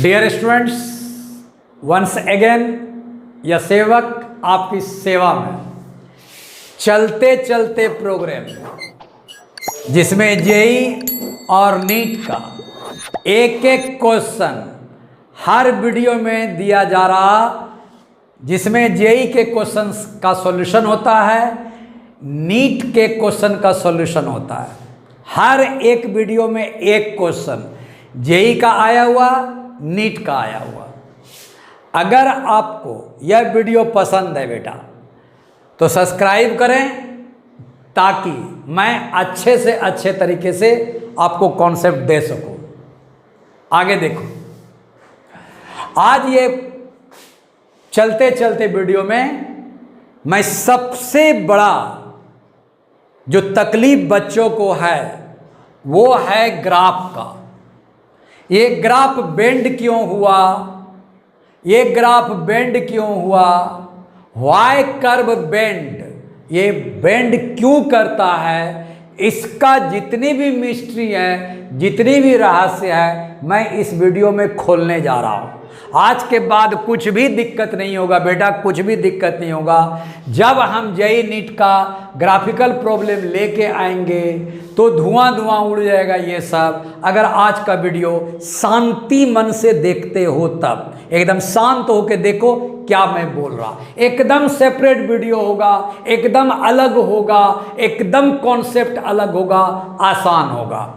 Dear students, once again यह सेवक आपकी सेवा में चलते चलते प्रोग्राम जिसमें जेई और नीट का एक एक क्वेश्चन हर वीडियो में दिया जा रहा, जिसमें जेई के क्वेश्चन का सॉल्यूशन होता है, नीट के क्वेश्चन का सॉल्यूशन होता है। हर एक वीडियो में एक क्वेश्चन जेई का आया हुआ, नीट का आया हुआ। अगर आपको यह वीडियो पसंद है बेटा तो सब्सक्राइब करें ताकि मैं अच्छे से अच्छे तरीके से आपको कॉन्सेप्ट दे सकूं। आगे देखो, आज ये चलते चलते वीडियो में मैं सबसे बड़ा जो तकलीफ बच्चों को है वो है ग्राफ का। ये ग्राफ बेंड क्यों हुआ, ये ग्राफ बेंड क्यों हुआ, व्हाई कर्व बेंड, ये बेंड क्यों करता है, इसका जितनी भी मिस्ट्री है, जितनी भी रहस्य है, मैं इस वीडियो में खोलने जा रहा हूँ। आज के बाद कुछ भी दिक्कत नहीं होगा बेटा, कुछ भी दिक्कत नहीं होगा। जब हम जेई नीट का ग्राफिकल प्रॉब्लम लेके आएंगे तो धुआं धुआं उड़ जाएगा ये सब। अगर आज का वीडियो शांति मन से देखते हो तब, एकदम शांत होके देखो क्या मैं बोल रहा, एकदम सेपरेट वीडियो होगा, एकदम अलग होगा, एकदम कॉन्सेप्ट अलग होगा, आसान होगा।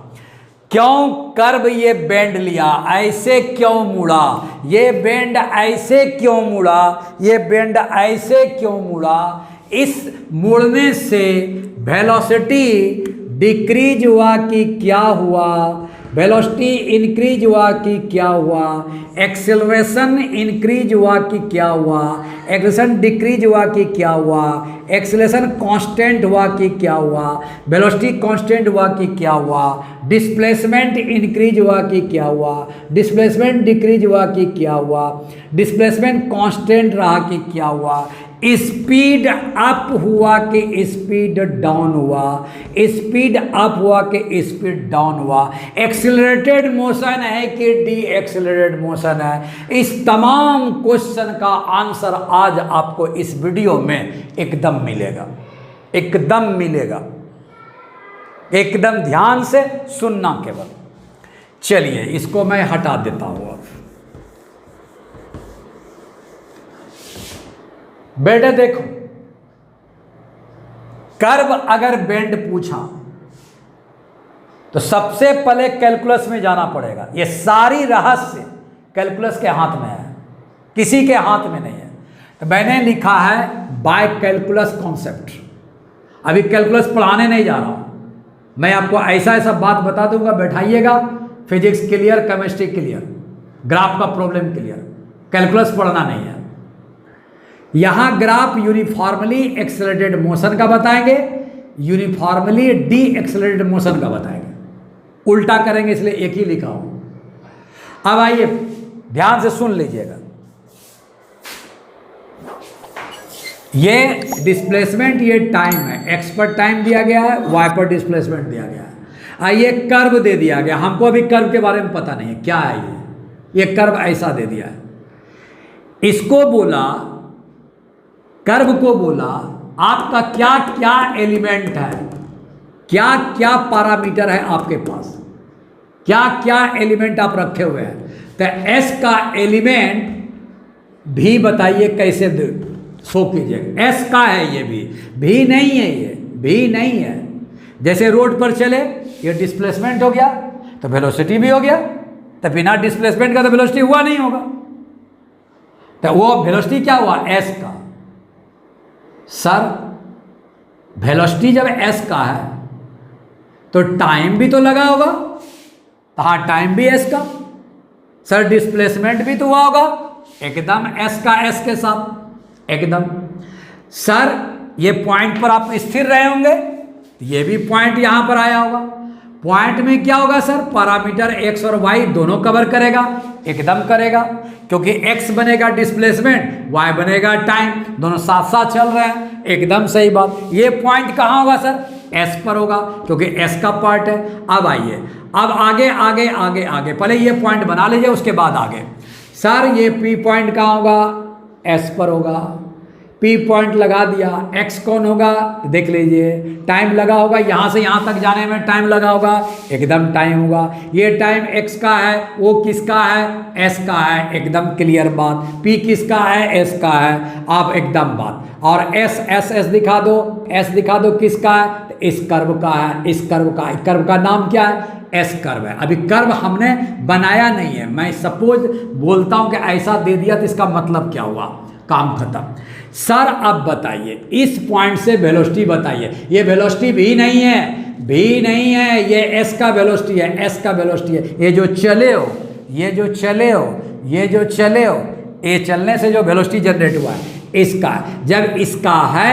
क्यों कर्व ये बेंड लिया, ऐसे क्यों मुड़ा, ये बेंड ऐसे क्यों मुड़ा, ये बेंड ऐसे क्यों मुड़ा, इस मुड़ने से वेलोसिटी डिक्रीज हुआ कि क्या हुआ, वेलोसिटी इंक्रीज हुआ कि क्या हुआ, एक्सेलरेशन इंक्रीज हुआ कि क्या हुआ, एक्सेलरेशन डिक्रीज हुआ कि क्या हुआ, एक्सेलरेशन कांस्टेंट हुआ कि क्या हुआ, वेलोसिटी कांस्टेंट हुआ कि क्या हुआ, डिस्प्लेसमेंट इंक्रीज हुआ कि क्या हुआ, डिस्प्लेसमेंट डिक्रीज हुआ कि क्या हुआ, डिस्प्लेसमेंट कांस्टेंट रहा कि क्या हुआ, स्पीड अप हुआ कि स्पीड डाउन हुआ, स्पीड अप हुआ कि स्पीड डाउन हुआ, एक्सेलरेटेड मोशन है कि डी एक्सेलरेटेड मोशन है। इस तमाम क्वेश्चन का आंसर आज आपको इस वीडियो में एकदम मिलेगा, एकदम मिलेगा, एकदम ध्यान से सुनना केवल। चलिए इसको मैं हटा देता हूं। अब बेटे देखो, कर्व अगर बेंड पूछा तो सबसे पहले कैलकुलस में जाना पड़ेगा। ये सारी रहस्य कैलकुलस के हाथ में है, किसी के हाथ में नहीं है। तो मैंने लिखा है बाय कैलकुलस कॉन्सेप्ट। अभी कैलकुलस पढ़ाने नहीं जा रहा हूं, मैं आपको ऐसा ऐसा बात बता दूंगा, बैठाइएगा, physics clear, chemistry clear, graph का प्रॉब्लम क्लियर, कैलकुलस पढ़ना नहीं है। यहां ग्राफ यूनिफॉर्मली एक्सेलरेटेड मोशन का बताएंगे, यूनिफॉर्मली डी एक्सेलरेटेड मोशन का बताएंगे, उल्टा करेंगे, इसलिए एक ही लिखा हूं। अब आइए ध्यान से सुन लीजिएगा। ये डिस्प्लेसमेंट, ये टाइम है, एक्स पर टाइम दिया गया है, वाई पर डिस्प्लेसमेंट दिया गया है। आइए कर्व दे दिया गया, हमको अभी कर्व के बारे में पता नहीं है क्या है ये कर्व ऐसा दे दिया है। इसको बोला, कर्व को बोला आपका क्या क्या एलिमेंट है, क्या क्या पैरामीटर है आपके पास, क्या क्या एलिमेंट आप रखे हुए हैं। तो एस का एलिमेंट भी बताइए कैसे शो कीजिएगा। एस का है, ये भी नहीं है, ये भी नहीं है। जैसे रोड पर चले, ये डिस्प्लेसमेंट हो गया तो वेलोसिटी भी हो गया, तो बिना डिस्प्लेसमेंट का तो वेलोसिटी हुआ नहीं होगा। तो वो वेलोसिटी क्या हुआ, एस का। सर वेलोसिटी जब एस का है तो टाइम भी तो लगा होगा, हाँ टाइम भी एस का। सर डिस्प्लेसमेंट भी तो हुआ होगा, एकदम एस का एस के साथ एकदम। सर ये पॉइंट पर आप स्थिर रहे होंगे, ये भी पॉइंट यहां पर आया होगा। पॉइंट में क्या होगा सर, पैरामीटर एक्स और वाई दोनों कवर करेगा, एकदम करेगा, क्योंकि एक्स बनेगा डिस्प्लेसमेंट, वाई बनेगा टाइम, दोनों साथ साथ चल रहे हैं, एकदम सही बात। ये पॉइंट कहाँ होगा सर, एस पर होगा क्योंकि एस का पार्ट है। अब आइए, अब आगे आगे आगे आगे, पहले ये पॉइंट बना लीजिए उसके बाद आगे। सर ये पी पॉइंट कहाँ होगा? एस पर होगा। पी पॉइंट लगा दिया, एक्स कौन होगा देख लीजिए, टाइम लगा होगा यहाँ से यहाँ तक जाने में टाइम लगा होगा, एकदम टाइम होगा। ये टाइम एक्स का है, वो किसका है? एस का है, एकदम क्लियर बात। पी किसका है? एस का है, आप एकदम बात। और एस एस एस दिखा दो, एस दिखा दो किसका है? इस कर्व का है, इस कर्व का। कर्व का नाम क्या है? एस कर्व है। अभी कर्व हमने बनाया नहीं है, मैं सपोज बोलता हूं कि ऐसा दे दिया तो इसका मतलब क्या हुआ? काम खत्म। सर अब बताइए इस पॉइंट से वेलोसिटी बताइए। ये वेलोसिटी भी नहीं है, भी नहीं है, ये एस का वेलोसिटी है, एस का वेलोसिटी है। ये जो चले हो, ये जो चले हो, ये जो चले हो, ये चलने से जो वेलोसिटी जनरेट हुआ है इसका। जब इसका है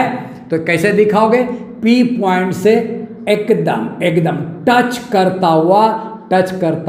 तो कैसे दिखाओगे? पी पॉइंट से एकदम एकदम टच करता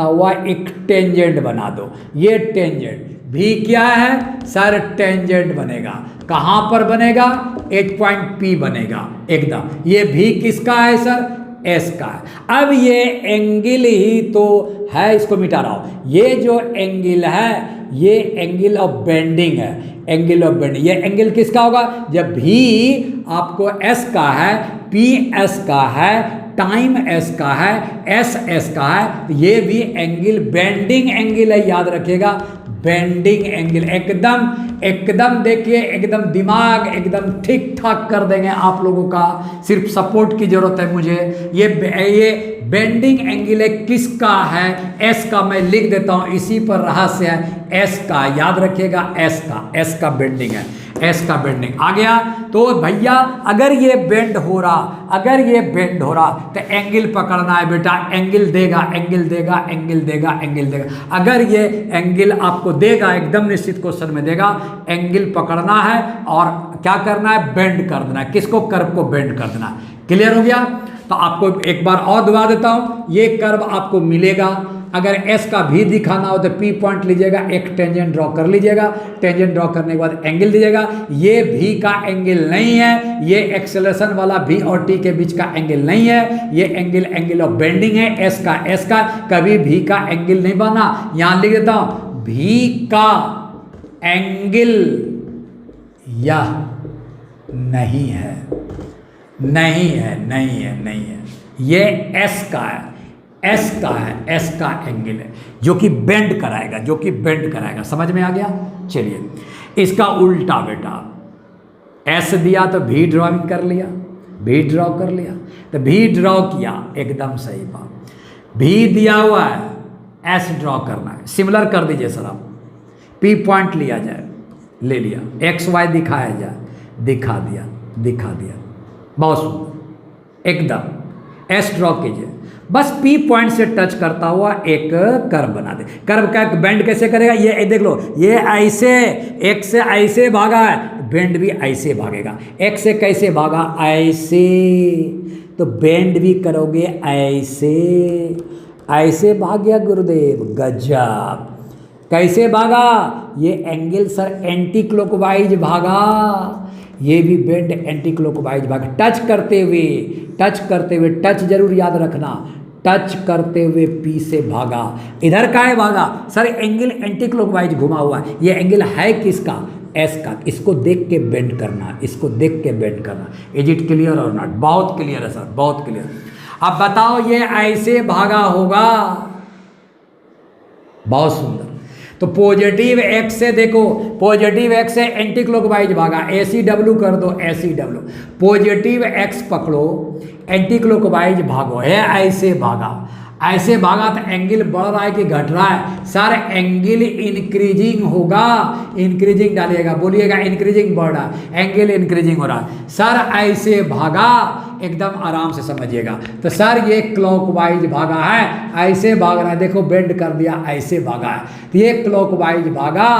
हुआ एक टेंजेंट बना दो। ये टेंजेंट भी क्या है? सर टेंजेंट बनेगा। कहाँ पर बनेगा? एक पॉइंट पी बनेगा एकदम। ये भी किसका है सर? एस का है। अब ये एंगल ही तो है, इसको मिटा रहा हूँ। ये जो एंगल है ये एंगल ऑफ बेंडिंग है, एंगल ऑफ बेंडिंग। ये एंगल किसका होगा? जब भी आपको एस का है, पी एस का है, टाइम एस का है, एस एस का है, तो ये भी एंगल बेंडिंग एंगल है, याद रखिएगा। बेंडिंग एंगल एकदम एकदम देखिए, एकदम दिमाग एकदम ठीक ठाक कर देंगे आप लोगों का। सिर्फ सपोर्ट की जरूरत है मुझे। ये बेंडिंग एंगल है, किसका है? एस का। मैं लिख देता हूं, इसी पर रहस्य है, एस का। याद रखिएगा एस का, एस का बेंडिंग है, एस का बेंडिंग आ गया। तो भैया अगर ये बेंड हो रहा, अगर ये बेंड हो रहा तो एंगल पकड़ना है बेटा। एंगल देगा, एंगल देगा, एंगल देगा, एंगल देगा। अगर ये एंगल आपको देगा, एकदम निश्चित क्वेश्चन में देगा, एंगल पकड़ना है और क्या करना है? बेंड कर देना है। किसको? कर्व को बेंड कर देना है। क्लियर हो गया? तो आपको एक बार और दबा देता हूं, ये कर्व आपको मिलेगा। अगर एस का भी दिखाना हो तो पी पॉइंट लीजिएगा, एक टेंजेंट ड्रॉ कर लीजिएगा। टेंजेंट ड्रॉ करने के बाद एंगल दीजिएगा। ये भी का एंगल नहीं है, ये एक्सेलरेशन वाला भी और टी के बीच का एंगल नहीं है। ये एंगल एंगल ऑफ बेंडिंग है, एस का, एस का। कभी भी का एंगल नहीं बना। यहां लिख देता हूं, भी का एंगल यह नहीं है, नहीं है, नहीं है, नहीं है। ये एस का है, एस का है, एस का एंगल है जो कि बेंड कराएगा, जो कि बेंड कराएगा। समझ में आ गया? चलिए इसका उल्टा बेटा, एस दिया तो भी ड्राइंग कर लिया, भी ड्रॉ कर लिया, तो भी ड्रॉ किया, एकदम सही बात। भी दिया हुआ है, एस ड्रॉ करना है। सिमिलर कर दीजिए सर आप। पी पॉइंट लिया जाए, ले लिया, एक्स वाई दिखाया जाए, दिखा दिया, दिखा दिया, बहुत सुंदर एकदम। एस ड्रॉ कीजिए, बस पी पॉइंट से टच करता हुआ एक कर्व बना दे। कर्व का बेंड कैसे करेगा? ये देख लो, ये ऐसे एक से ऐसे भागा है, बेंड भी ऐसे भागेगा। एक से कैसे भागा? ऐसे, तो बेंड भी करोगे ऐसे, ऐसे भाग गया गुरुदेव, गजब। कैसे भागा? ये एंगल सर एंटी क्लॉकवाइज भागा, ये भी बेंड एंटी क्लॉकवाइज भागा। टच करते हुए, टच करते हुए, टच जरूर याद रखना, टच करते हुए पी से भागा। इधर का है भागा सर, एंगल एंटी क्लॉकवाइज घुमा हुआ है। ये एंगल है किसका? एस का। इसको देख के बेंड करना, इसको देख के बेंड करना। इज इट क्लियर और नॉट? बहुत क्लियर है सर, बहुत क्लियर। अब बताओ ये ऐसे भागा होगा, बहुत सुंदर। तो पॉजिटिव एक्स से देखो, पॉजिटिव एक्स से एंटी क्लॉकवाइज भागा, एसी डब्ल्यू कर दो, एसी डब्ल्यू। पॉजिटिव एक्स पकड़ो, एंटी क्लॉकवाइज भागो, है ऐसे भागा, ऐसे भागा तो एंगल बढ़ रहा है कि घट रहा है? सर एंगल इंक्रीजिंग होगा, इंक्रीजिंग डालिएगा, बोलिएगा इंक्रीजिंग बढ़ रहा है, एंगल इंक्रीजिंग हो रहा है। सर ऐसे भागा, एकदम आराम से समझिएगा। तो सर ये क्लॉकवाइज भागा है, ऐसे भाग रहा है, देखो बेंड कर दिया, ऐसे भागा है, तो ये क्लॉकवाइज भागा।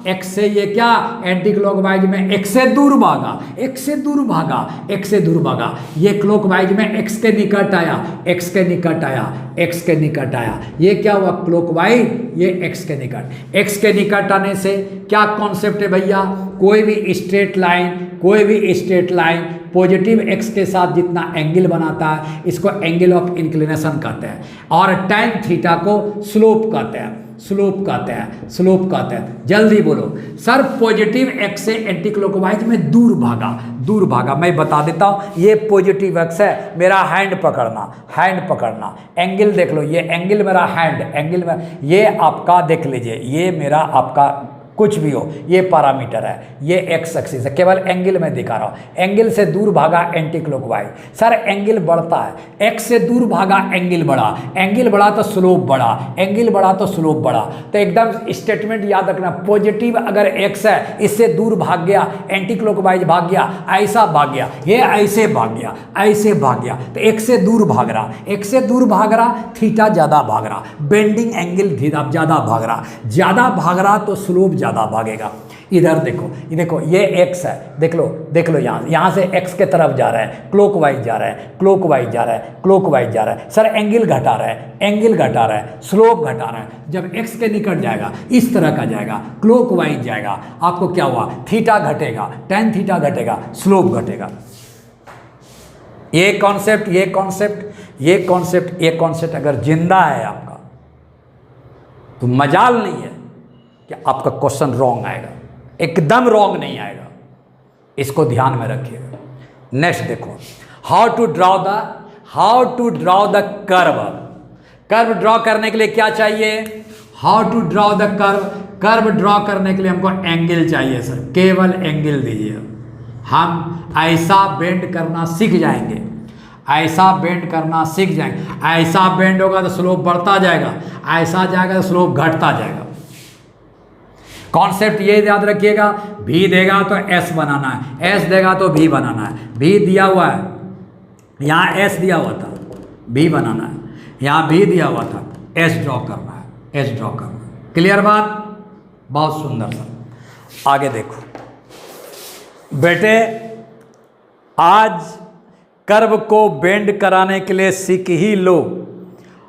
एक्स से ये क्या? एंटी क्लॉकवाइज में एक्स से दूर भागा, एक्स से दूर भागा, एक्स से दूर भागा। ये क्लॉकवाइज में एक्स के निकट आया, एक्स के निकट आया, एक्स के निकट आया। ये क्या हुआ? क्लॉकवाइज, ये एक्स के निकट। एक्स के निकट आने से क्या कॉन्सेप्ट है भैया? कोई भी स्ट्रेट लाइन, कोई भी स्ट्रेट लाइन पॉजिटिव एक्स के साथ जितना एंगल बनाता है इसको एंगल ऑफ इंक्लिनेशन कहते हैं, और tan थीटा को स्लोप कहते हैं, स्लोप कहते हैं, स्लोप कहते हैं। जल्दी बोलो सर, पॉजिटिव एक्स से एंटी क्लॉकवाइज में दूर भागा, दूर भागा। मैं बता देता हूँ, ये पॉजिटिव एक्स है, मेरा हैंड पकड़ना, हैंड पकड़ना, एंगल देख लो, ये एंगल मेरा हैंड, एंगल में ये आपका देख लीजिए, ये मेरा आपका कुछ भी हो, ये पैरामीटर है, ये एक्स एक्सिस है, केवल एंगल में दिखा रहा हूँ। एंगल से दूर भागा एंटी क्लॉकवाइज, सर एंगल बढ़ता है, एक्स से दूर भागा एंगल बढ़ा, एंगल बढ़ा तो स्लोप बढ़ा, एंगल बढ़ा तो स्लोप बढ़ा। तो एकदम स्टेटमेंट याद रखना, पॉजिटिव अगर एक्स है इससे दूर भाग गया, एंटी क्लॉकवाइज भाग गया, ऐसा भाग गया, ये ऐसे भाग गया, ऐसे भाग गया, तो एक्स से दूर भाग रहा, एक्स से दूर भाग रहा, थीटा ज़्यादा भाग रहा, बेंडिंग एंगल थीटा ज़्यादा भाग रहा, ज़्यादा भाग रहा तो स्लोप ज़्यादा भागेगा। इधर देखो, ये देखो, ये एक्स है, देख लो, देख लो, यहाँ से एक्स के तरफ जा रहा है, क्लॉकवाइज जा रहा है, क्लॉकवाइज जा रहा है, क्लॉकवाइज जा रहा है। सर एंगल घटा रहा है, एंगल घटा रहा है, स्लोप घटा रहा है। जब एक्स के निकट जाएगा इस तरह का जाएगा, क्लॉकवाइज जाएगा, आपको क्या हुआ, थीटा घटेगा, tan थीटा घटेगा, स्लोप घटेगा। ये कॉन्सेप्ट, ये कॉन्सेप्ट, ये कॉन्सेप्ट, ये कॉन्सेप्ट अगर जिंदा है आपका तो मजाल नहीं है कि आपका क्वेश्चन रॉन्ग आएगा, एकदम रॉन्ग नहीं आएगा, इसको ध्यान में रखिएगा। नेक्स्ट देखो, how to draw the curve. Curve draw करने के लिए क्या चाहिए, how to draw the curve. Curve draw करने के लिए हमको एंगल चाहिए सर, केवल एंगल दीजिए। हम ऐसा बेंड करना सीख जाएंगे, ऐसा बेंड करना सीख जाएंगे। ऐसा बेंड होगा तो स्लोप बढ़ता जाएगा, ऐसा जाएगा तो स्लोप घटता जाएगा। कॉन्सेप्ट ये याद रखिएगा, भी देगा तो एस बनाना है, एस देगा तो भी बनाना है। भी दिया हुआ है, यहाँ एस दिया हुआ था, भी बनाना है, यहाँ भी दिया हुआ था, एस ड्रॉ करना है, एस ड्रॉ करना है। क्लियर बात, बहुत सुंदर सा। आगे देखो बेटे, आज कर्व को बेंड कराने के लिए सीख ही लो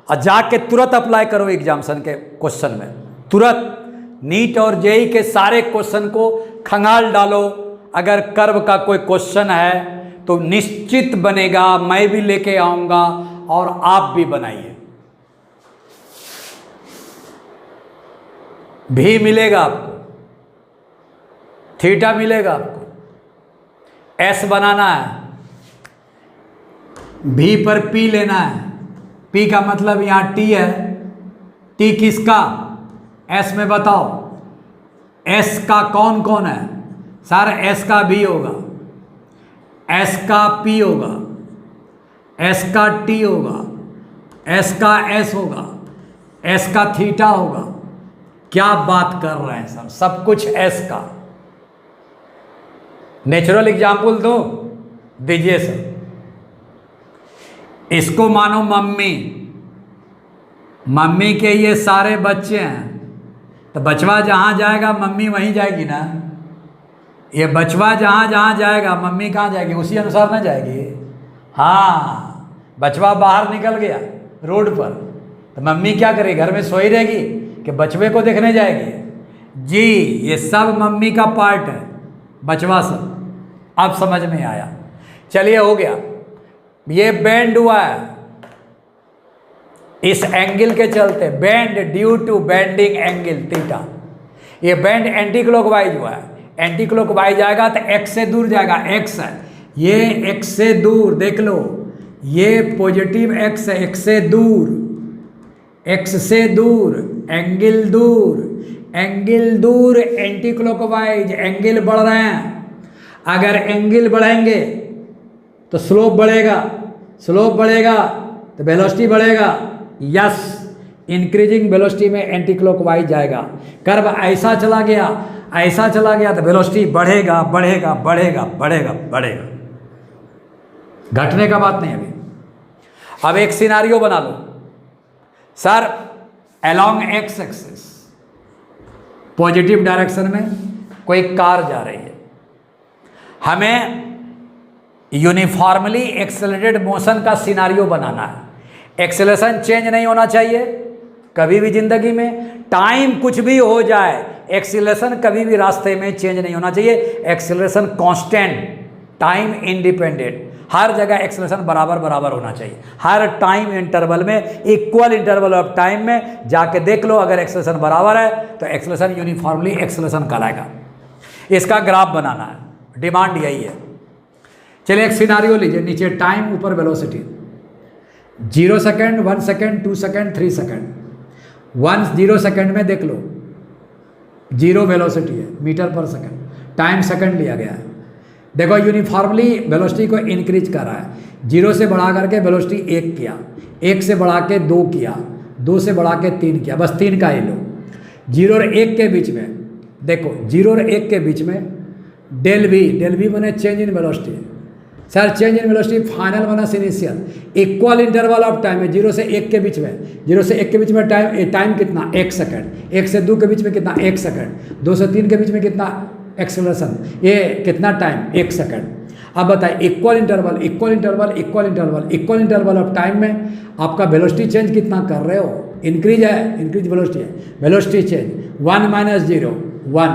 और जाके तुरंत अप्लाई करो एग्जामिनेशन के क्वेश्चन में, तुरंत नीट और जेई के सारे क्वेश्चन को खंगाल डालो। अगर कर्व का कोई क्वेश्चन है तो निश्चित बनेगा, मैं भी लेके आऊंगा और आप भी बनाइए। भी मिलेगा आपको, थीटा मिलेगा आपको, एस बनाना है, भी पर पी लेना है। पी का मतलब यहां टी है, टी किसका, एस में बताओ, एस का कौन कौन है सर, एस का भी होगा, एस का पी होगा, एस का टी होगा, एस का एस होगा, एस का थीटा होगा। क्या बात कर रहे हैं सर, सब कुछ एस का। नेचुरल एग्जाम्पल दो, दीजिए सर। इसको मानो मम्मी, मम्मी के ये सारे बच्चे हैं, तो बचवा जहाँ जाएगा मम्मी वहीं जाएगी ना। ये बचवा जहाँ जहाँ जाएगा मम्मी कहाँ जाएगी, उसी अनुसार ना जाएगी। हाँ, बचवा बाहर निकल गया रोड पर तो मम्मी क्या करेगी, घर में सोई रहेगी कि बचवे को देखने जाएगी। जी, ये सब मम्मी का पार्ट है, बचवा सब। अब समझ में आया, चलिए हो गया। ये बेंड हुआ है इस एंगल के चलते, bend due to bending angle theta. ये बेंड एंटी क्लॉकवाइज हुआ है, एंटी क्लॉकवाइज आएगा तो एक्स से दूर जाएगा, एक्स है ये, एक्स से दूर देख लो, ये पॉजिटिव एक्स है, एक्स से दूर, एक्स से दूर, एंगल दूर, एंगल दूर, एंटी क्लॉकवाइज, एंगल बढ़ रहे हैं। अगर एंगल बढ़ेंगे तो स्लोप बढ़ेगा, स्लोप बढ़ेगा तो वेलोसिटी बढ़ेगा। यस, इंक्रीजिंग वेलोसिटी में एंटी क्लॉकवाइज जाएगा। कर्व ऐसा चला गया, ऐसा चला गया तो वेलोसिटी बढ़ेगा, बढ़ेगा, बढ़ेगा, बढ़ेगा, बढ़ेगा, घटने का बात नहीं। अभी अब एक सिनारियो बना लो sir, along x axis positive direction में कोई कार जा रही है, हमें यूनिफॉर्मली एक्सेलरेटेड मोशन का सिनारियो बनाना है। एक्सेलरेशन चेंज नहीं होना चाहिए कभी भी जिंदगी में, टाइम कुछ भी हो जाए, एक्सेलरेशन कभी भी रास्ते में चेंज नहीं होना चाहिए। एक्सेलरेशन कांस्टेंट, टाइम इंडिपेंडेंट, हर जगह एक्सेलरेशन बराबर बराबर होना चाहिए, हर टाइम इंटरवल में, इक्वल इंटरवल ऑफ टाइम में जाके देख लो, अगर एक्सेलरेशन बराबर है तो एक्सेलरेशन यूनिफॉर्मली एक्सेलरेशन कहलाएगा। इसका ग्राफ बनाना है, डिमांड यही है। चलिए एक सिनारियो लीजिए, नीचे टाइम, ऊपर velocity, 0 second, 1 second, 2 second, 3 second. 0 second में देख लो 0 वेलोसिटी है, मीटर पर सेकेंड, टाइम सेकेंड लिया गया है। देखो यूनिफॉर्मली वेलोसिटी को इंक्रीज कर रहा है, 0 से बढ़ा करके वेलोसिटी 1 किया, 1 से बढ़ा के 2 किया, 2 से बढ़ा के 3 किया, बस 3 का ही लो। 0 और 1 के बीच में देखो, 0 और 1 के बीच में डेल वी बने change in velocity. Sir change in velocity final minus initial, equal interval of time है 0 से 1 के बीच में, 0 से 1 के बीच में टाइम कितना 1 सेकंड, 1 से 2 के बीच में कितना 1 सेकंड, 2 से 3 के बीच में कितना एक्सेलरेशन, ये कितना टाइम 1 सेकंड। अब बताइए इक्वल इंटरवल ऑफ टाइम में आपका वेलोसिटी चेंज कितना कर रहे हो, इंक्रीज है, इंक्रीज वेलोसिटी है, velocity change 1 minus 0 1,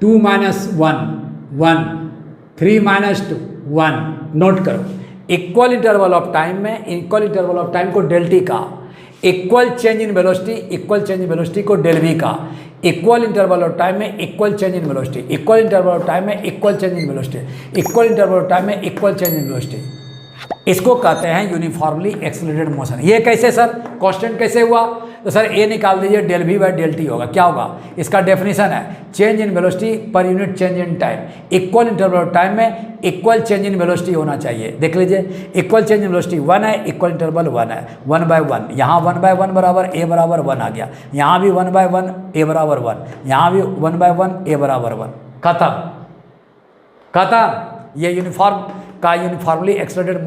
2 minus 1 1, 3 minus 2 1। Note करो, इक्वल इंटरवल ऑफ टाइम में, इक्वल इंटरवल ऑफ टाइम को डेल टी का, इक्वल चेंज इन वेलोसिटी को डेल वी का, इक्वल इंटरवल ऑफ टाइम में equal change in velocity, equal interval of time में equal change in velocity, equal interval of time में equal change in velocity. इसको कहते हैं uniformly accelerated motion. ये कैसे सर, कांस्टेंट कैसे हुआ? तो सर ए निकाल दीजिए, del v by del t होगा। क्या होगा? इसका डेफिनेशन है change in velocity per unit change in time, equal interval of time में इक्वल चेंज इन वेलोसिटी होना चाहिए। देख लीजिए, इक्वल चेंज इन वेलोसिटी 1 है, इक्वल इंटरवल 1 है, 1/1। यहाँ 1/1 बराबर ए बराबर 1 आ गया, यहाँ भी 1/1 ए बराबर 1, यहाँ भी 1/1 ए बराबर 1। खत्म। ये यूनिफॉर्मली एक्सेलरेटेड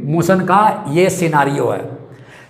मोशन का ये सिनारियो है।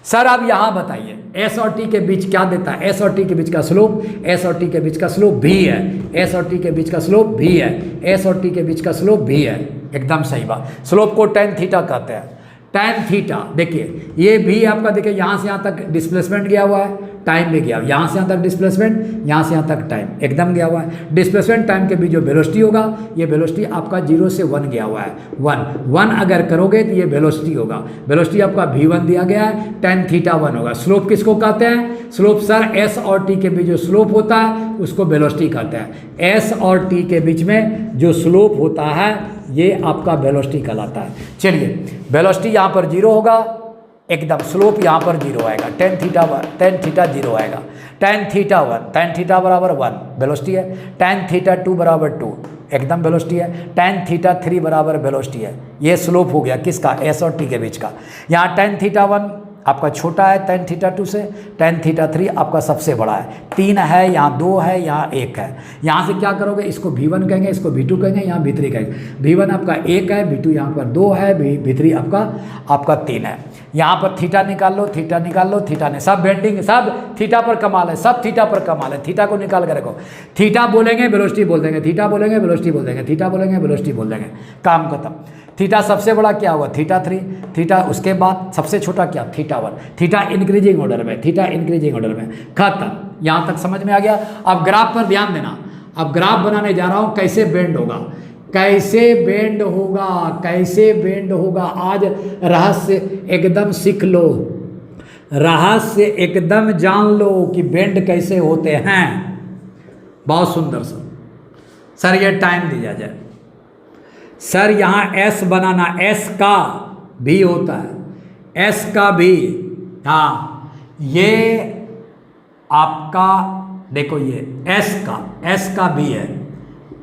सर अब यहाँ बताइए एस और टी के बीच क्या देता है? एस और टी के बीच का स्लोप, एस और टी के बीच का स्लोप भी है, एस और टी के बीच का स्लोप भी है, एस और टी के बीच का स्लोप भी है। एकदम सही बात। स्लोप को tan थीटा कहते हैं। tan थीटा देखिए, ये भी आपका देखिए यहाँ से यहाँ तक डिस्प्लेसमेंट गया हुआ है, टाइम भी गया, यहाँ से यहाँ तक डिस्प्लेसमेंट, यहाँ से यहाँ तक टाइम एकदम गया हुआ है। डिस्प्लेसमेंट टाइम के बीच जो वेलोसिटी होगा, ये वेलोसिटी आपका 0 से 1 गया हुआ है। 1 अगर करोगे तो ये वेलोसिटी होगा। वेलोसिटी आपका v1 दिया गया है, tan थीटा 1 होगा। स्लोप किसको कहते हैं? स्लोप सर एस और टी के बीच जो स्लोप होता है उसको वेलोसिटी कहते हैं। एस और टी के बीच में जो स्लोप होता है ये आपका वेलोसिटी कहलाता है। चलिए, वेलोसिटी यहाँ पर 0 होगा एकदम, स्लोप यहाँ पर 0 आएगा, tan थीटा 0 आएगा, tan थीटा 1, tan थीटा बराबर 1 वेलोसिटी है, tan थीटा 2 बराबर 2 एकदम वेलोसिटी है, tan थीटा 3 बराबर वेलोसिटी है। ये स्लोप हो गया किसका? एस और टी के बीच का। यहाँ tan थीटा 1 आपका छोटा है tan थीटा 2 से, tan थीटा 3 आपका सबसे बड़ा है। 3 है, यहाँ 2 है, यहाँ 1 है। यहाँ से क्या करोगे? इसको v1 कहेंगे, इसको v2 कहेंगे, यहाँ v3 कहेंगे। v1 आपका 1 है, v2 यहाँ पर 2 है, v3 आपका 3 है। यहाँ पर थीटा निकाल लो, थीटा ने सब बेंडिंग, सब थीटा पर कमाल है, सब थीटा पर कमाल है। थीटा को निकाल कर रखो, थीटा बोलेंगे वेलोसिटी बोल देंगे, थीटा बोलेंगे वेलोसिटी बोल देंगे, थीटा बोलेंगे वेलोसिटी बोल देंगे, काम खत्म। थीटा सबसे बड़ा क्या हुआ? थीटा 3, थीटा उसके बाद सबसे छोटा क्या? थीटा 1। थीटा इंक्रीजिंग ऑर्डर में, खत्म। यहाँ तक समझ में आ गया? अब ग्राफ पर ध्यान देना। अब ग्राफ बनाने जा रहा हूँ, कैसे बेंड होगा, कैसे बेंड होगा। आज रहस्य एकदम सीख लो, रहस्य एकदम जान लो कि बेंड कैसे होते हैं। बहुत सुंदर सर ये टाइम दिया जाए। सर यहाँ एस बनाना, एस का भी होता है, एस का भी, हाँ ये आपका देखो, ये एस का भी है,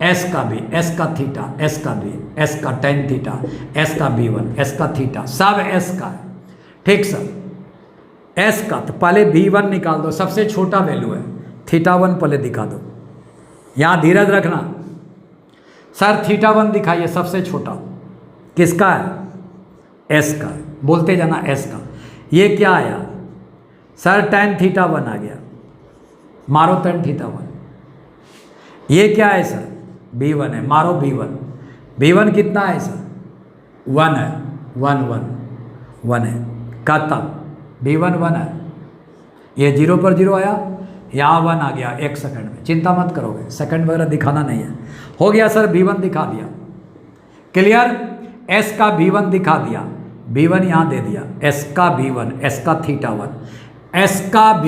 एस का थीटा, एस का भी, एस का tan थीटा, एस का v1, एस का थीटा, सब एस का है। ठीक सर, एस का तो पहले v1 निकाल दो, सबसे छोटा वैल्यू है, थीटा 1 पहले दिखा दो। यहाँ धीरज रखना सर, थीटा 1 दिखाइए सबसे छोटा, किसका है? एस का। बोलते जाना एस का। ये क्या आया सर? tan थीटा 1 आ गया, मारो tan थीटा 1। ये क्या है सर? v1 है, मारो v1 कितना है सर? 1 है, 1 है, खत्म। v1 1 है, ये 0 पर 0 आया, यहाँ 1 आ गया 1 सेकंड में, चिंता मत करोगे, सेकंड वगैरह दिखाना नहीं है। हो गया सर, V1 दिखा दिया, क्लियर। S का V1 दिखा दिया, V1 यहाँ दे दिया, S का V1, S का θ1, S का V,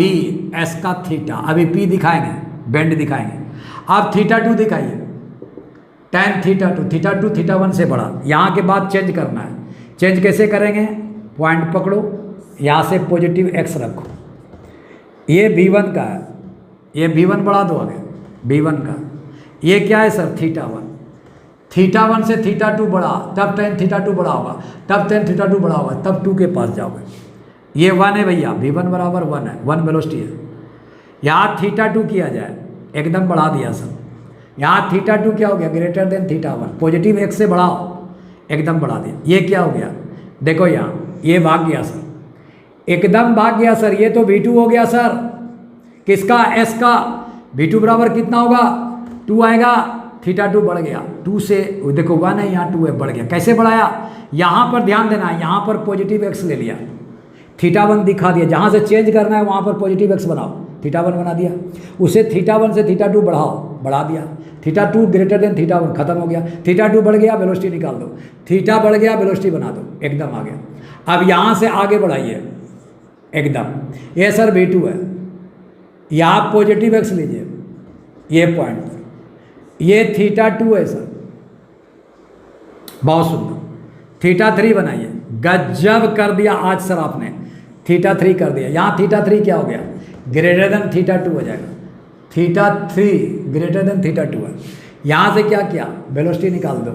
S का θ। अभी P दिखाएंगे, बेंड दिखाएंगे। अब θ2 दिखाइए, tan θ2, θ2 θ1 से बड़ा। यहाँ के बाद चेंज करना है। चेंज कैसे करेंगे? पॉइंट पकड़ो, यहाँ से पॉजिटिव x रखो, ये V1 का है, ये V1 बढ़ा दो आगे, V1 का। ये क्या है सर? θ1, θ1 से θ2 बढ़ा, तब tan θ2 बढ़ा होगा, तब tan θ2 बढ़ा होगा, तब 2 के पास जाओगे। ये 1 है भैया, V1 बराबर 1 है, 1 वेलोसिटी है। यहाँ θ2 किया जाए, एकदम बढ़ा दिया सर। यहाँ θ2 क्या हो गया? ग्रेटर देन θ1, पॉजिटिव x से बढ़ाओ, एकदम बढ़ा दिया। ये क्या हो गया? देखो यहाँ ये भाग गया सर, एकदम भाग गया सर। ये तो V2 हो गया सर, किसका? S का। V2 बराबर कितना होगा? 2 आएगा, θ2 बढ़ गया, 2 से देखो 1 है, यहाँ 2 है, बढ़ गया। कैसे बढ़ाया? यहाँ पर ध्यान देना है, यहाँ पर पॉजिटिव x ले लिया, θ1 दिखा दिया। जहाँ से चेंज करना है वहाँ पर पॉजिटिव x बनाओ, θ1 बना दिया। उसे θ1 से θ2 बढ़ाओ, बढ़ा दिया। θ2 ग्रेटर देन θ1, खत्म हो गया। θ2 बढ़ गया, वेलोसिटी निकाल दो, θ बढ़ गया, वेलोसिटी बना दो, एकदम आ गया। अब यहाँ से आगे बढ़ाइए एकदम। ये सर V2 है, यहाँ पॉजिटिव x लीजिए, ये पॉइंट पर, ये θ2 है सर, बहुत सुंदर। θ3 बनाइए, गजब कर दिया आज सर आपने, θ3 कर दिया। यहाँ θ3 क्या हो गया? ग्रेटर देन θ2 हो जाएगा, θ3 ग्रेटर देन θ2 है। यहाँ से क्या किया? वेलोसिटी निकाल दो,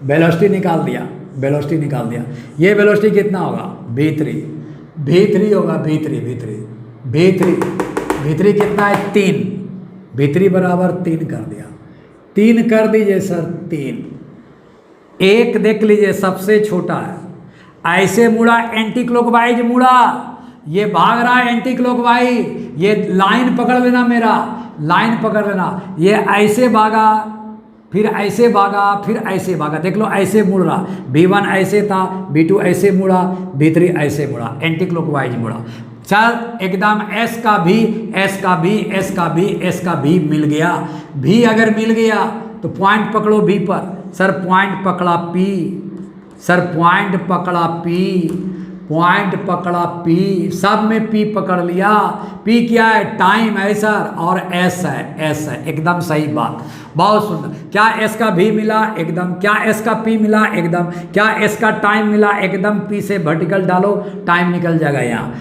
वेलोसिटी निकाल दिया, वेलोसिटी निकाल दिया। ये वेलोसिटी कितना होगा? V3, V3 होगा, V3 कितना है? 3, V3 बराबर 3 कर दिया। 3 कर दीजिए सर, 3। एक देख लीजिए, सबसे छोटा है, ऐसे मुड़ा, एंटी क्लॉकवाइज मुड़ा, ये भाग रहा है एंटी क्लॉकवाइज। ये लाइन पकड़ लेना, मेरा लाइन पकड़ लेना। ये ऐसे भागा, फिर ऐसे भागा, फिर ऐसे भागा, देख लो ऐसे मुड़ रहा। V1 ऐसे था, V2 ऐसे मुड़ा, V3 ऐसे मुड़ा, एंटी क्लॉकवाइज मुड़ा। चल एकदम S का भी, S का भी, S का भी, S का भी मिल गया। भी अगर मिल गया तो पॉइंट पकड़ो V पर। सर पॉइंट पकड़ा P, सर पॉइंट पकड़ा P, पॉइंट पकड़ा P, सब में P पकड़ लिया। P क्या है? टाइम है सर, और S है, S है, एकदम सही बात, बहुत सुंदर। क्या S का भी मिला? एकदम। क्या S का P मिला? एकदम। क्या S का टाइम मिला? एकदम। P से वर्टिकल डालो, टाइम निकल जाएगा यहाँ।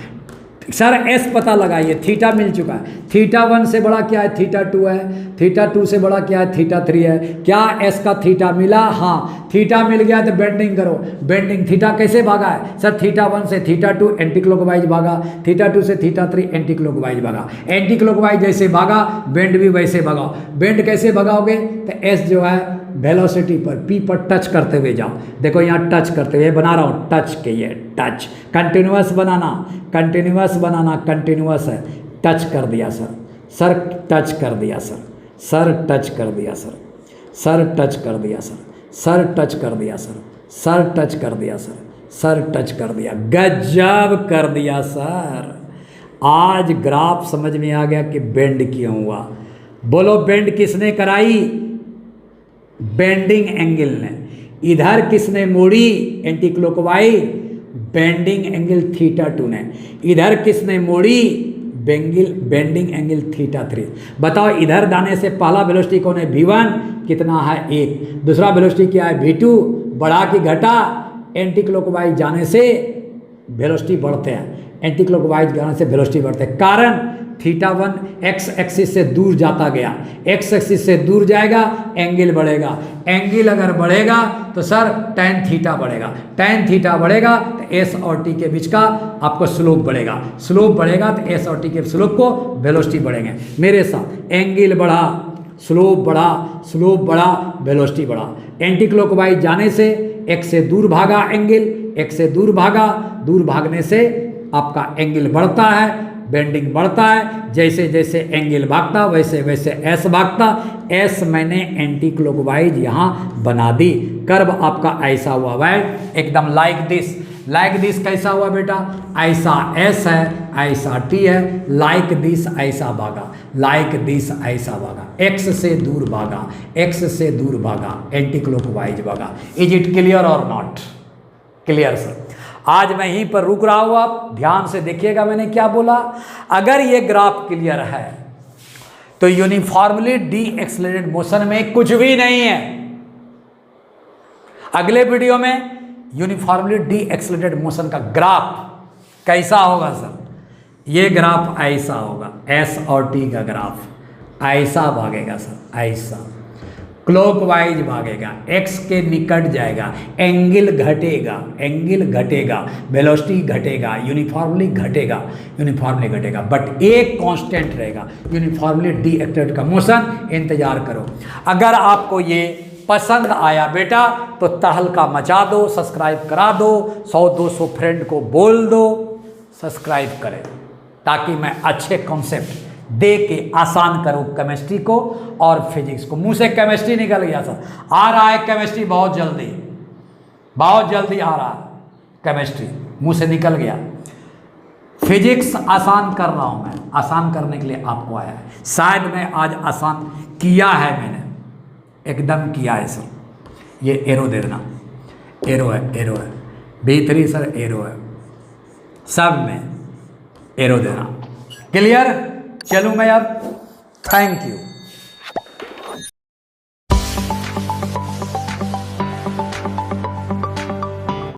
सर S पता लगाइए, थीटा मिल चुका है। θ1 से बड़ा क्या है? θ2 है। θ2 से बड़ा क्या है? θ3 है। क्या S का थीटा मिला? हाँ, थीटा मिल गया तो बेंडिंग करो। बेंडिंग थीटा कैसे भागा है? सर θ1 से θ2 एंटी क्लॉकवाइज भागा, θ2 से θ3 एंटी क्लॉकवाइज भागा। एंटी क्लॉकवाइज जैसे भागा, बेंड भी वैसे भगाओ। बेंड कैसे भगाओगे? तो S जो है वेलोसिटी पर, P पर टच करते हुए जाओ। देखो यहाँ टच करते हुए बना रहा हूँ, टच के, ये टच कंटिन्यूअस बनाना, कंटिन्यूअस बनाना, कंटिन्यूअस है। टच कर दिया सर, सर टच कर दिया सर, सर टच कर दिया सर, सर टच कर दिया सर, सर टच कर दिया सर, सर टच कर दिया सर, सर टच कर दिया। गजब कर दिया सर। आज ग्राफ समझ में आ गया कि बेंड क्यों हुआ। बोलो बेंड किसने कराई? बेंडिंग एंगल ने। इधर किसने मोड़ी? एंटी क्लॉकवाइज, बेंडिंग एंगल θ2 ने। इधर किसने मोड़ी? Bending angle θ3। बताओ इधर दाने से पहला वेलोसिटी कौन है? V1 कितना है? 1। दूसरा वेलोसिटी क्या है? V2 बढ़ा कि घटा? एंटी क्लॉकवाइज जाने से वेलोसिटी बढ़ते हैं, एंटी क्लॉकवाइज जाने से वेलोसिटी बढ़ते हैं। कारण θ1 x एक्सिस से दूर जाता गया, x एक्सिस से दूर जाएगा, एंगल बढ़ेगा। एंगल अगर बढ़ेगा तो सर tan थीटा बढ़ेगा, tan थीटा बढ़ेगा तो S और T के बीच का आपको स्लोप बढ़ेगा, स्लोप बढ़ेगा तो S और T के स्लोप को वेलोसिटी बढ़ेंगे। मेरे साथ एंगल बढ़ा, स्लोप बढ़ा, स्लोप बढ़ा, वेलोसिटी बढ़ा। एंटी क्लॉकवाइज जाने से x से दूर भागा एंगल, x से दूर भागा, दूर भागने से आपका एंगल बढ़ता है, बेंडिंग बढ़ता है। जैसे जैसे एंगल भागता वैसे वैसे S भागता। S मैंने एंटी क्लॉकवाइज यहाँ बना दी। कर्व आपका ऐसा हुआ है, एकदम लाइक दिस। लाइक दिस कैसा हुआ बेटा, ऐसा एस है, ऐसा टी है, लाइक दिस ऐसा भागा, लाइक दिस ऐसा भागा, एक्स से दूर भागा, एक्स से दूर भागा, एंटी क्लॉकवाइज भागा। इज इट क्लियर और नॉट क्लियर सर? आज मैं यहीं पर रुक रहा हूं, आप ध्यान से देखिएगा मैंने क्या बोला। अगर ये ग्राफ क्लियर है तो यूनिफॉर्मली डी एक्सेलरेटेड मोशन में कुछ भी नहीं है। अगले वीडियो में यूनिफॉर्मली डी एक्सेलरेटेड मोशन का ग्राफ कैसा होगा सर, ये ग्राफ ऐसा होगा, एस और टी का ग्राफ ऐसा भागेगा सर, ऐसा क्लॉकवाइज भागेगा, एक्स के निकट जाएगा, एंगल घटेगा, एंगल घटेगा, वेलोसिटी घटेगा, यूनिफॉर्मली घटेगा, यूनिफॉर्मली घटेगा, बट एक कांस्टेंट रहेगा, यूनिफॉर्मली डी एक्सेलरेटेड का मोशन। इंतजार करो। अगर आपको ये पसंद आया बेटा तो तहलका मचा दो, सब्सक्राइब करा दो, 100-200 फ्रेंड को बोल दो सब्सक्राइब करें, ताकि मैं अच्छे कॉन्सेप्ट दे के आसान करूँ केमिस्ट्री को और फिजिक्स को। मुंह से केमिस्ट्री निकल गया सर, आ रहा है केमिस्ट्री बहुत जल्दी, बहुत जल्दी आ रहा है केमिस्ट्री, मुंह से निकल गया। फिजिक्स आसान कर रहा हूँ मैं, आसान करने के लिए आपको आया है। शायद मैं आज आसान किया है, मैंने एकदम किया है सर। ये एरो देना, एरो है, एरो है, B3 सर एरो है, सब में एरो देना। क्लियर? चलूँ मैं अब, थैंक यू।